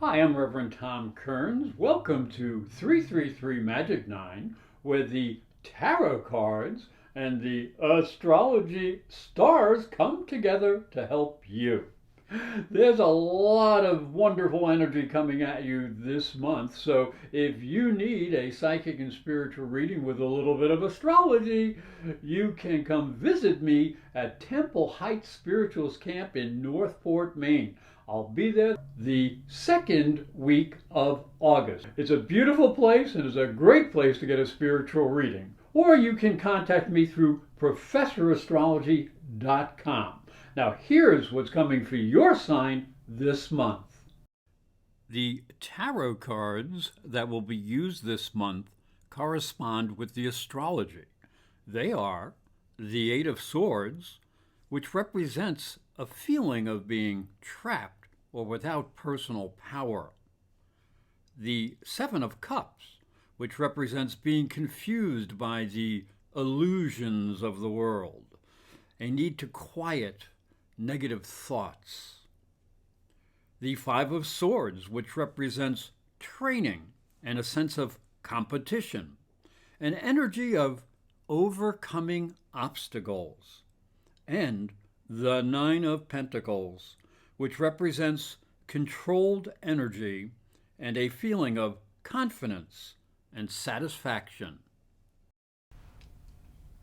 Hi, I'm Reverend Tom Kearns. Welcome to 333 Magic 9, where the tarot cards and the astrology stars come together to help you. There's a lot of wonderful energy coming at you this month, so if you need a psychic and spiritual reading with a little bit of astrology, you can come visit me at Temple Heights Spirituals Camp in Northport, Maine. I'll be there the second week of August. It's a beautiful place and it's a great place to get a spiritual reading. Or you can contact me through professorastrology.com. Now, here's what's coming for your sign this month. The tarot cards that will be used this month correspond with the astrology. They are the Eight of Swords, which represents a feeling of being trapped or without personal power. The Seven of Cups, which represents being confused by the illusions of the world, a need to quiet negative thoughts. The Five of Swords, which represents training and a sense of competition, an energy of overcoming obstacles. And the Nine of Pentacles, which represents controlled energy and a feeling of confidence and satisfaction.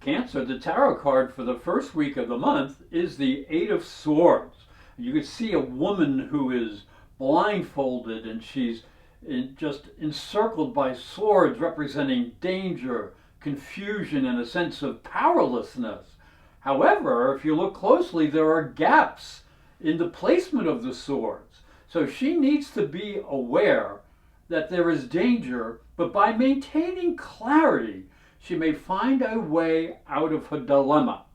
Cancer, the tarot card for the first week of the month is the Eight of Swords. You can see a woman who is blindfolded and she's just encircled by swords representing danger, confusion, and a sense of powerlessness. However, if you look closely, there are gaps in the placement of the swords. So she needs to be aware that there is danger, but by maintaining clarity, she may find a way out of her dilemma.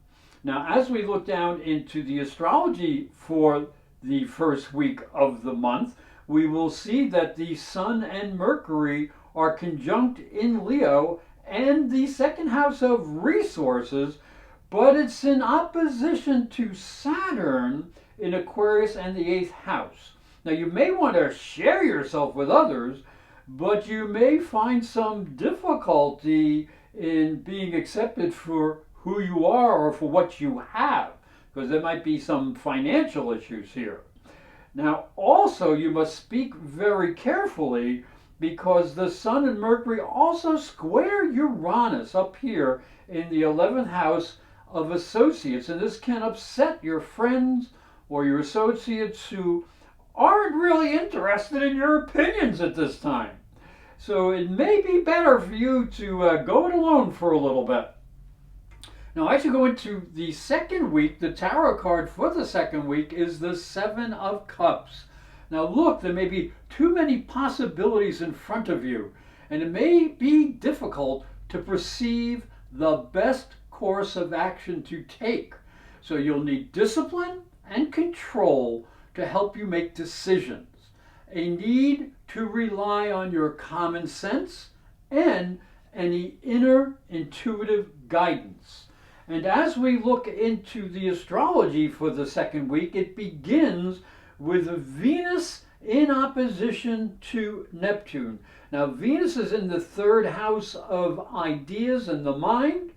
Now, as we look down into the astrology for the first week of the month, we will see that the Sun and Mercury are conjunct in Leo and the second house of resources, but it's in opposition to Saturn in Aquarius and the 8th house. Now, you may want to share yourself with others, but you may find some difficulty in being accepted for who you are or for what you have, because there might be some financial issues here. Now, also, you must speak very carefully because the Sun and Mercury also square Uranus up here in the 11th house of associates, and this can upset your friends or your associates who aren't really interested in your opinions at this time. So it may be better for you to go it alone for a little bit. Now, as you go into the second week, the tarot card for the second week is the Seven of Cups. Now look, there may be too many possibilities in front of you, and it may be difficult to perceive the best course of action to take. So you'll need discipline and control to help you make decisions. A need to rely on your common sense and any inner intuitive guidance. And as we look into the astrology for the second week, it begins with Venus in opposition to Neptune. Now, Venus is in the third house of ideas and the mind,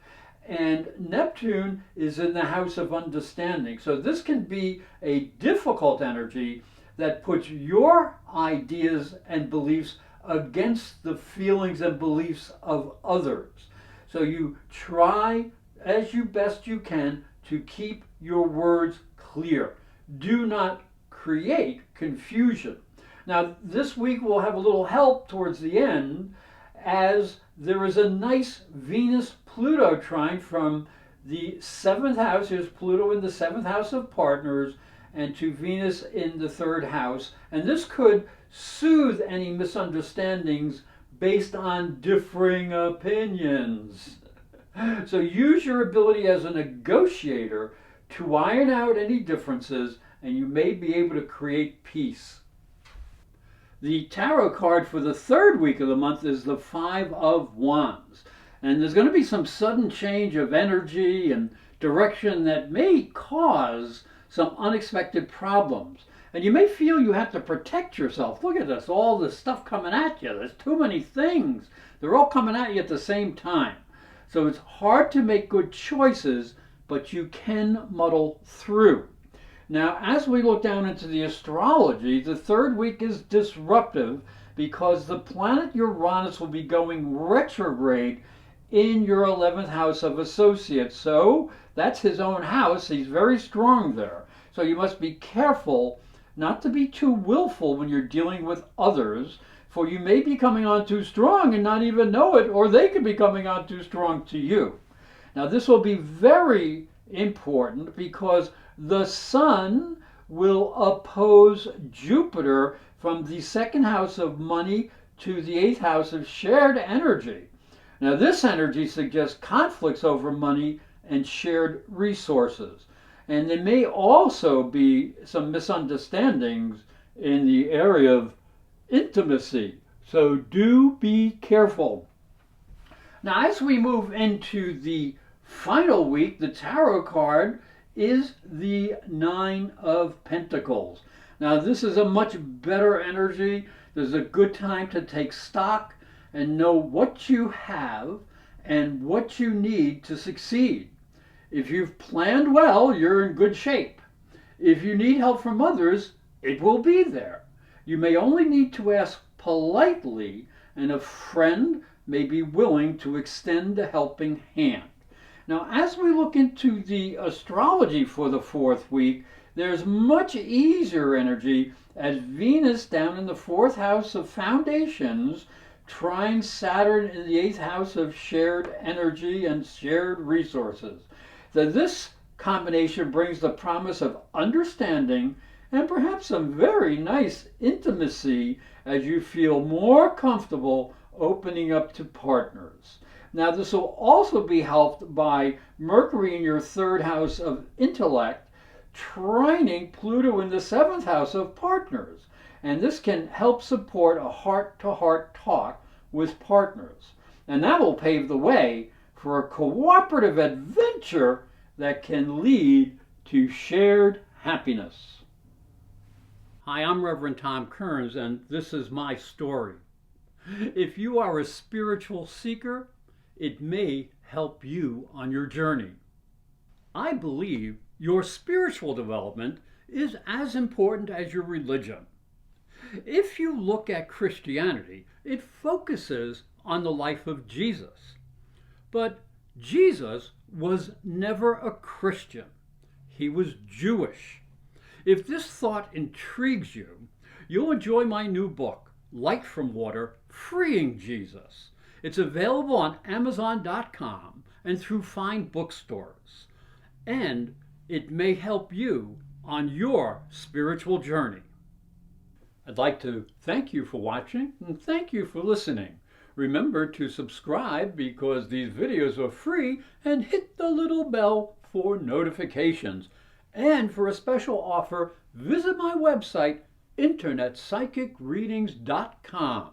and Neptune is in the house of understanding. So this can be a difficult energy that puts your ideas and beliefs against the feelings and beliefs of others. So you try as best you can to keep your words clear. Do not create confusion. Now, this week we'll have a little help towards the end, as there is a nice Venus-Pluto trine from the 7th house. Here's Pluto in the 7th house of partners, and to Venus in the 3rd house. And this could soothe any misunderstandings based on differing opinions. So use your ability as a negotiator to iron out any differences, and you may be able to create peace. The tarot card for the third week of the month is the Five of Wands. And there's going to be some sudden change of energy and direction that may cause some unexpected problems. And you may feel you have to protect yourself. Look at this, all this stuff coming at you. There's too many things. They're all coming at you at the same time. So it's hard to make good choices, but you can muddle through. Now, as we look down into the astrology, the third week is disruptive because the planet Uranus will be going retrograde in your 11th house of associates. So that's his own house. He's very strong there. So you must be careful not to be too willful when you're dealing with others, for you may be coming on too strong and not even know it, or they could be coming on too strong to you. Now, this will be very important because the Sun will oppose Jupiter from the second house of money to the 8th house of shared energy. Now, this energy suggests conflicts over money and shared resources. And there may also be some misunderstandings in the area of intimacy. So do be careful. Now, as we move into the final week, the tarot card is the Nine of Pentacles. Now, this is a much better energy. This is a good time to take stock and know what you have and what you need to succeed. If you've planned well, you're in good shape. If you need help from others, it will be there. You may only need to ask politely, and a friend may be willing to extend a helping hand. Now, as we look into the astrology for the fourth week, there's much easier energy as Venus down in the 4th house of foundations trines Saturn in the 8th house of shared energy and shared resources. So this combination brings the promise of understanding and perhaps some very nice intimacy as you feel more comfortable opening up to partners. Now, this will also be helped by Mercury in your 3rd house of intellect trining Pluto in the 7th house of partners. And this can help support a heart-to-heart talk with partners. And that will pave the way for a cooperative adventure that can lead to shared happiness. Hi, I'm Reverend Tom Kearns, and this is my story. If you are a spiritual seeker, it may help you on your journey. I believe your spiritual development is as important as your religion. If you look at Christianity, it focuses on the life of Jesus. But Jesus was never a Christian. He was Jewish. If this thought intrigues you, you'll enjoy my new book, Light from Water, Freeing Jesus. It's available on Amazon.com and through fine bookstores. And it may help you on your spiritual journey. I'd like to thank you for watching and thank you for listening. Remember to subscribe because these videos are free and hit the little bell for notifications. And for a special offer, visit my website, internetpsychicreadings.com.